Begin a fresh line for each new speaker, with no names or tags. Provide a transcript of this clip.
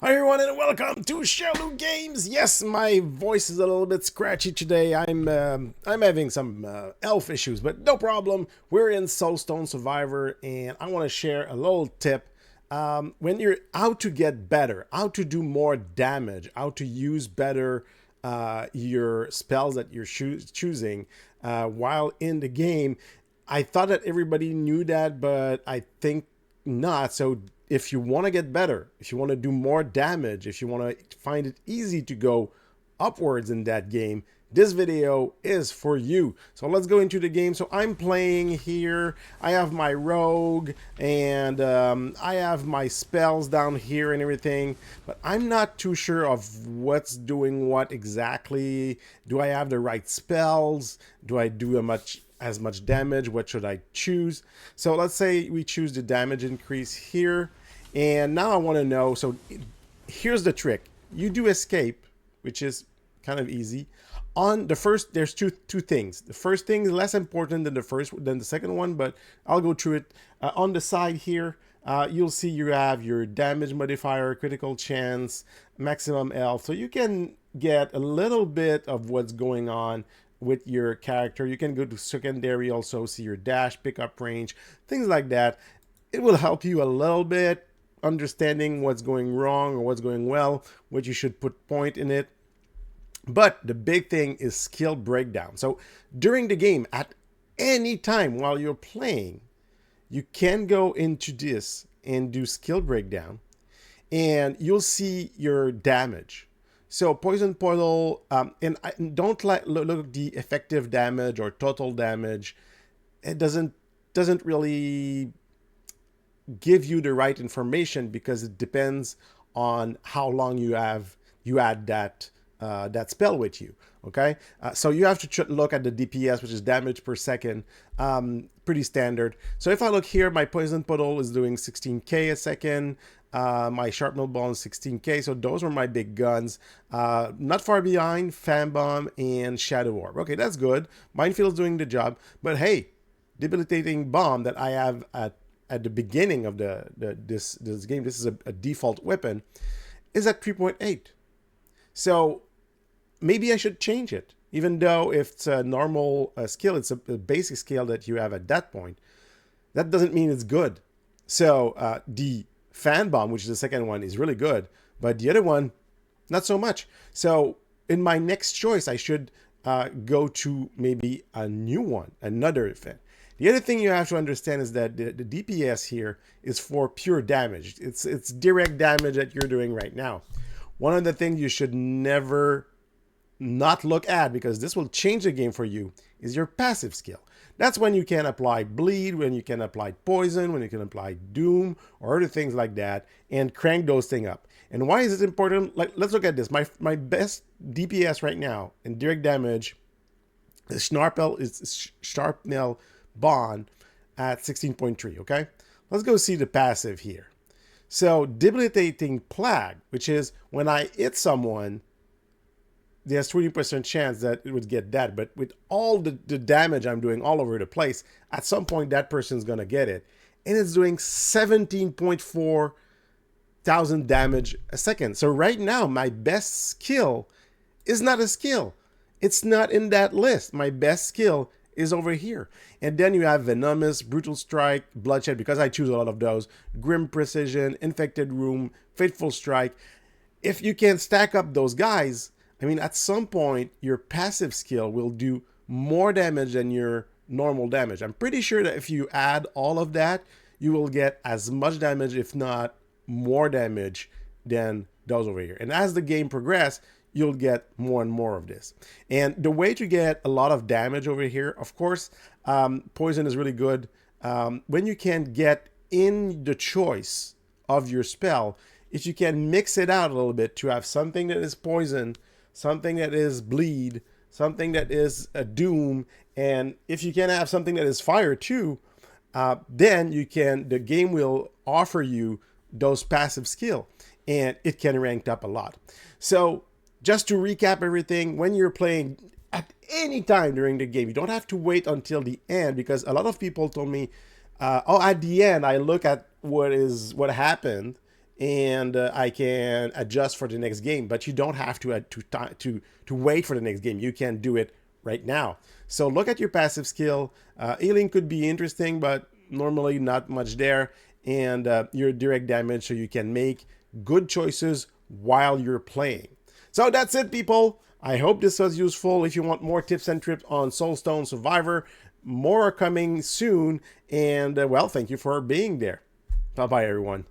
Hi everyone and welcome to Sherlou Games. Yes, my voice is a little bit scratchy today. I'm having some health issues, but no problem. We're in Soulstone Survivor, and I want to share a little tip when you're how to get better, how to do more damage, how to use better your spells that you're choosing while in the game. I thought that everybody knew that, but I think not. So if you want to get better, if you want to do more damage, if you want to find it easy to go upwards in that game, this video is for you. So let's go into the game. So I'm playing here. I have my rogue and I have my spells down here and everything, but I'm not too sure of what's doing what exactly. Do I have the right spells? Do I do as much damage? What should I choose? So let's say we choose the damage increase here. And now I want to know, so here's the trick. You do escape, which is kind of easy. On the first, there's two things. The first thing is less important than the second one, but I'll go through it. On the side here, you'll see you have your damage modifier, critical chance, maximum health. So you can get a little bit of what's going on with your character. You can go to secondary, also see your dash, pickup range, things like that. It will help you a little bit understanding what's going wrong or what's going well, what you should put point in it. But the big thing is skill breakdown. So during the game, at any time while you're playing, you can go into this and do skill breakdown, and you'll see your damage. So poison portal, and don't look at the effective damage or total damage. It doesn't really give you the right information because it depends on how long you had that spell with you. Okay, so you have to look at the DPS, which is damage per second, pretty standard. So if I look here, my poison puddle is doing 16k a second. My sharpnel ball is 16k. So those are my big guns. Not far behind, fan bomb and shadow orb. Okay, that's good. Minefield's doing the job. But hey, debilitating bomb that I have at the beginning of this game, this is a default weapon, is at 3.8. So maybe I should change it, even though if it's a normal skill, it's a basic skill that you have at that point. That doesn't mean it's good. So the fan bomb, which is the second one, is really good, but the other one, not so much. So in my next choice, I should go to maybe a new one, another event. The other thing you have to understand is that the DPS here is for pure damage. It's direct damage that you're doing right now. One of the things you should never not look at, because this will change the game for you, is your passive skill. That's when you can apply bleed, when you can apply poison, when you can apply doom, or other things like that, and crank those things up. And why is it important? Like, let's look at this. My best DPS right now in direct damage is Sharpnel Bond at 16.3. Okay, let's go see the passive here. So debilitating plague, which is when I hit someone, there's 20% chance that it would get that. But with all the damage I'm doing all over the place, at some point that person's gonna get it, and it's doing 17.4 thousand damage a second. So right now my best skill is not a skill. It's not in that list. My best skill is over here. And then you have Venomous, Brutal Strike, Bloodshed, because I choose a lot of those, Grim Precision, Infected Room, Fateful Strike. If you can stack up those guys, I mean, at some point, your passive skill will do more damage than your normal damage. I'm pretty sure that if you add all of that, you will get as much damage, if not more damage, than those over here. And as the game progresses, you'll get more and more of this. And the way to get a lot of damage over here, of course, poison is really good. When you can get in the choice of your spell, if you can mix it out a little bit to have something that is poison, something that is bleed, something that is a doom, and if you can have something that is fire too, then the game will offer you those passive skill, and it can rank up a lot. So just to recap everything, when you're playing at any time during the game, you don't have to wait until the end, because a lot of people told me, oh, at the end I look at what happened, and I can adjust for the next game. But you don't have to wait for the next game. You can do it right now. So look at your passive skill. Healing could be interesting, but normally not much there. And your direct damage, so you can make good choices while you're playing. So that's it, people. I hope this was useful. If you want more tips and tricks on Soulstone Survivor, more are coming soon. And well, thank you for being there. Bye-bye, everyone.